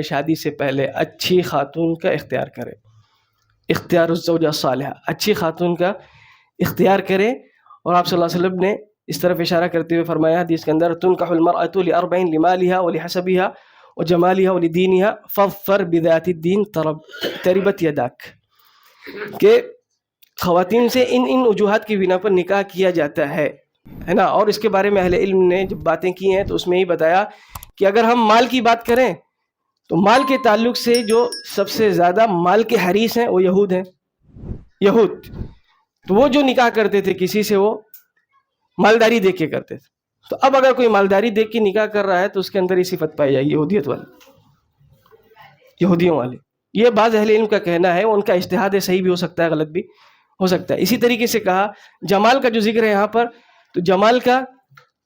شادی سے پہلے اچھی خاتون کا اختیار کرے، اختیار الزوجہ الصالحہ، اچھی خاتون کا اختیار کرے. اور آپ صلی اللہ علیہ وسلم نے اس طرف اشارہ کرتے ہوئے فرمایا حدیث کے اندر، تنکح المرأة لأربع لمالها ولحسبها وجمالها ولدینها فاظفر بذات الدین تربت یداک، کہ خواتین سے ان وجوہات کی بنا پر نکاح کیا جاتا ہے نا. اور اس کے بارے میں اہل علم نے جب باتیں کی ہیں تو اس میں ہی بتایا کہ اگر ہم مال کی بات کریں تو مال کے تعلق سے جو سب سے زیادہ مال کے حریص ہیں وہ یہود ہیں. یہود تو وہ جو نکاح کرتے تھے کسی سے وہ مالداری دیکھ کے کرتے تھے. تو اب اگر کوئی مالداری دیکھ کے نکاح کر رہا ہے تو اس کے اندر یہ صفت پائی جائے گی یہودیت والی، یہودیوں والی. یہ بعض اہل علم کا کہنا ہے، ان کا اجتہاد ہے، صحیح بھی ہو سکتا ہے غلط بھی ہو سکتا ہے. اسی طریقے سے کہا جمال کا جو ذکر ہے یہاں پر، تو جمال کا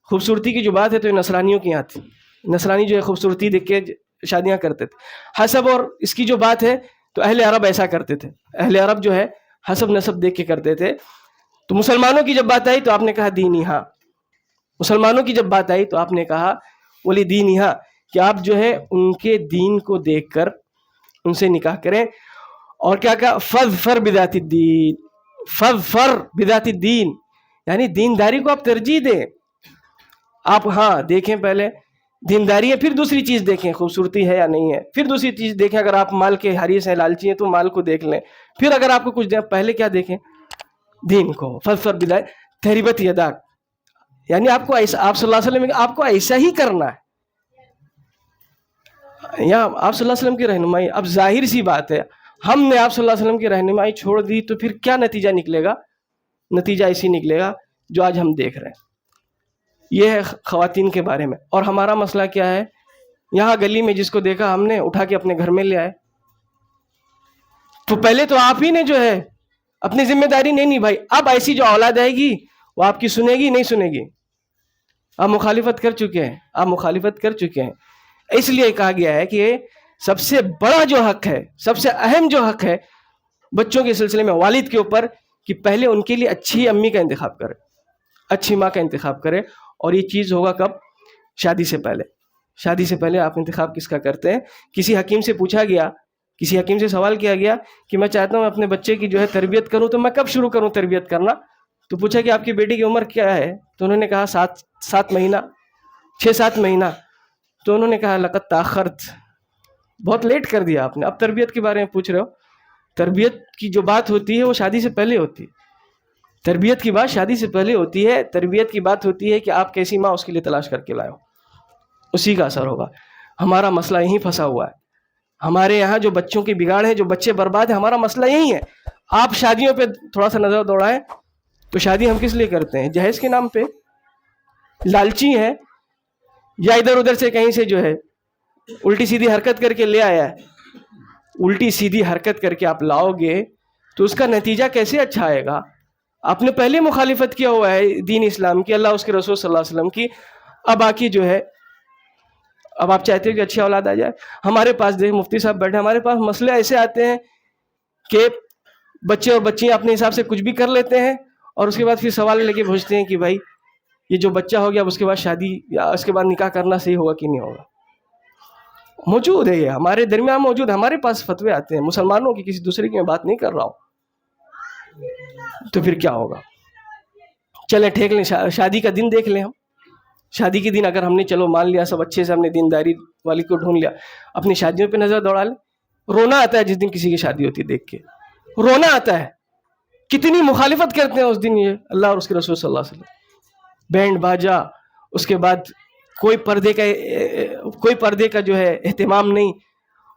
خوبصورتی کی جو بات ہے تو یہ نصرانیوں کی یہاں تھی. نصرانی جو ہے خوبصورتی دیکھ کے شادیاں کرتے تھے. حسب اور اس کی جو بات ہے تو اہل عرب ایسا کرتے تھے، اہل عرب جو ہے حسب نسب دیکھ کے کرتے تھے. تو مسلمانوں کی جب بات آئی تو آپ نے کہا دینی ہاں، مسلمانوں کی جب بات آئی تو آپ نے کہا ولی دینی ہاں، کہ آپ جو ہے ان کے دین کو دیکھ کر ان سے نکاح کریں. اور کیا کہا فظفر بذات الدین، فظفر بذات الدین یعنی دینداری کو آپ ترجیح دیں. آپ ہاں دیکھیں پہلے دینداری ہے، پھر دوسری چیز دیکھیں خوبصورتی ہے یا نہیں ہے، پھر دوسری چیز دیکھیں اگر آپ مال کے حریص ہیں لالچی ہیں تو مال کو دیکھ لیں، پھر اگر آپ کو کچھ دیں پہلے کیا دیکھیں دین کو. فظفر بذات تربت یداک یعنی آپ کو ایسا، آپ صلی اللہ علیہ وسلم آپ کو ایسا ہی کرنا ہے. یا آپ صلی اللہ علیہ وسلم کی رہنمائی، اب ظاہر سی بات ہے ہم نے آپ صلی اللہ علیہ وسلم کی رہنمائی چھوڑ دی تو پھر کیا نتیجہ نکلے گا؟ نتیجہ اسی نکلے گا جو آج ہم دیکھ رہے ہیں. یہ ہے خواتین کے بارے میں. اور ہمارا مسئلہ کیا ہے؟ یہاں گلی میں جس کو دیکھا ہم نے اٹھا کے اپنے گھر میں لے آئے. تو پہلے تو آپ ہی نے جو ہے اپنی ذمہ داری نہیں نبھائی. اب ایسی جو اولاد آئے گی وہ آپ کی سنے گی نہیں سنے گی؟ آپ مخالفت کر چکے ہیں، آپ مخالفت کر چکے ہیں. اس لیے کہا گیا ہے کہ سب سے بڑا جو حق ہے، سب سے اہم جو حق ہے بچوں کے سلسلے میں والد کے اوپر، کہ پہلے ان کے لیے اچھی امی کا انتخاب کرے، اچھی ماں کا انتخاب کرے. اور یہ چیز ہوگا کب؟ شادی سے پہلے. شادی سے پہلے آپ انتخاب کس کا کرتے ہیں؟ کسی حکیم سے پوچھا گیا، کسی حکیم سے سوال کیا گیا کہ میں چاہتا ہوں اپنے بچے کی جو ہے تربیت کروں، تو میں کب شروع کروں تربیت کرنا؟ تو پوچھا کہ آپ کی بیٹی کی عمر کیا ہے؟ تو انہوں نے کہا 7 مہینہ، 6-7 مہینہ. تو انہوں نے کہا لقد تاخرت، بہت لیٹ کر دیا آپ نے، اب تربیت کے بارے میں پوچھ رہے ہو. تربیت کی جو بات ہوتی ہے وہ شادی سے پہلے ہوتی ہے. تربیت کی بات شادی سے پہلے ہوتی ہے. تربیت کی بات ہوتی ہے کہ آپ کیسی ماں اس کے لیے تلاش کر کے لائے ہو، اسی کا اثر ہوگا. ہمارا مسئلہ یہیں پھنسا ہوا ہے. ہمارے یہاں جو بچوں کی بگاڑ ہے، جو بچے برباد ہیں، ہمارا مسئلہ یہی ہے. آپ شادیوں پہ تھوڑا سا نظر دوڑائیں تو شادی ہم کس لیے کرتے ہیں؟ جہیز کے نام پہ. لالچی ہیں یا ادھر ادھر سے کہیں سے جو ہے الٹی سیدھی حرکت کر کے لے آیا ہے. الٹی سیدھی حرکت کر کے آپ لاؤ گے تو اس کا نتیجہ کیسے اچھا آئے گا؟ آپ نے پہلے مخالفت کیا ہوا ہے دین اسلام کی، اللہ اس کے رسول صلی اللہ علیہ وسلم کی. اب آکی جو ہے اب آپ چاہتے ہو کہ اچھی اولاد آ جائے. ہمارے پاس دیکھ مفتی صاحب بیٹھے، ہمارے پاس مسئلے ایسے آتے ہیں کہ بچے اور بچیاں اپنے حساب سے کچھ بھی کر لیتے ہیں اور اس کے بعد پھر سوال لے کے پوچھتے ہیں کہ بھائی یہ جو بچہ ہو گیا اب اس کے بعد شادی یا اس کے بعد نکاح کرنا صحیح ہوگا کہ نہیں ہوگا. موجود ہے، یہ ہمارے درمیان موجود. ہمارے پاس فتوے آتے ہیں مسلمانوں کی، کسی دوسرے کی میں بات نہیں کر رہا ہوں. تو پھر کیا ہوگا؟ چلیں ٹھیک لیں، شادی کا دن دیکھ لیں. ہم شادی کے دن اگر ہم نے چلو مان لیا سب اچھے سے، ہم نے دینداری والی کو ڈھونڈ لیا، اپنی شادیوں پہ نظر دوڑا لیں. رونا آتا ہے جس دن کسی کی شادی ہوتی ہے دیکھ کے، رونا آتا ہے. کتنی مخالفت کرتے ہیں اس دن یہ اللہ اور اس کے رسول صلی اللہ علیہ وسلم. بینڈ باجا، اس کے بعد کوئی پردے کا جو ہے اہتمام نہیں،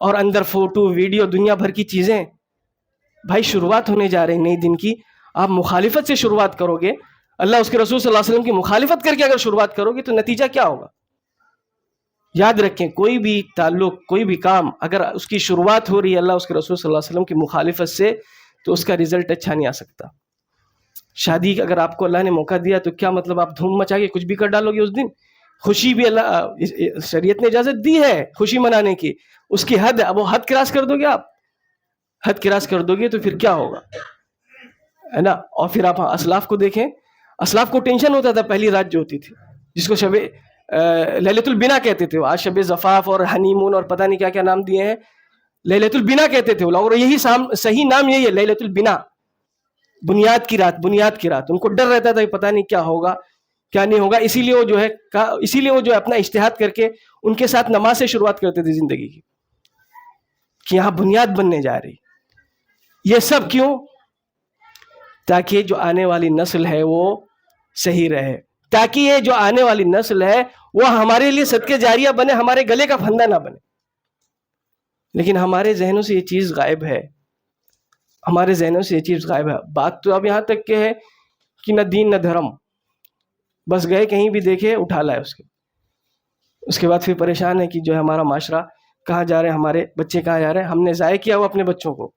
اور اندر فوٹو ویڈیو دنیا بھر کی چیزیں. بھائی شروعات ہونے جا رہے ہیں نئی دن کی، آپ مخالفت سے شروعات کرو گے، اللہ اس کے رسول صلی اللہ علیہ وسلم کی مخالفت کر کے اگر شروعات کرو گے تو نتیجہ کیا ہوگا؟ یاد رکھیں کوئی بھی تعلق، کوئی بھی کام اگر اس کی شروعات ہو رہی ہے اللہ اس کے رسول صلی اللہ علیہ وسلم کی مخالفت سے تو اس کا رزلٹ اچھا نہیں آ سکتا. شادی اگر آپ کو اللہ نے موقع دیا تو کیا مطلب آپ دھوم مچا کے کچھ بھی کر ڈالو گے اس دن؟ خوشی بھی اللہ شریعت نے اجازت دی ہے خوشی منانے کی، اس کی حد ہے. اب وہ حد کراس کر دو گے، آپ حد کراس کر دو گے تو پھر کیا ہوگا، ہے نا. اور پھر آپ اسلاف کو دیکھیں، اسلاف کو ٹینشن ہوتا تھا پہلی رات جو ہوتی تھی، جس کو لیلۃ البنا کہتے تھے، آج شب زفاف اور ہنی مون اور پتہ نہیں کیا کیا نام دیے ہیں، لیلۃ البنا کہتے تھے وہ لوگ، اور یہی صحیح نام یہی ہے، لیلۃ البنا، بنیاد کی رات، بنیاد کی رات. ان کو ڈر رہتا تھا کہ پتہ نہیں کیا ہوگا کیا نہیں ہوگا، اسی لیے وہ جو ہے اپنا اجتہاد کر کے ان کے ساتھ نماز سے شروعات کرتے تھے زندگی کی، کہ یہاں بنیاد بننے جا رہی. یہ سب کیوں؟ تاکہ جو آنے والی نسل ہے وہ صحیح رہے، تاکہ یہ جو آنے والی نسل ہے وہ ہمارے لیے صدقے جاریہ بنے، ہمارے گلے کا پھندا نہ بنے. لیکن ہمارے ذہنوں سے یہ چیز غائب ہے، ہمارے ذہنوں سے یہ چیز غائب ہے. بات تو اب یہاں تک کہ ہے کہ نہ دین نہ دھرم، بس گئے کہیں بھی دیکھے اٹھا لائے اس کے بعد پھر پریشان ہے کہ جو ہے ہمارا معاشرہ کہاں جا رہے ہیں، ہمارے بچے کہاں جا رہے ہیں. ہم نے ضائع کیا ہوا اپنے بچوں کو.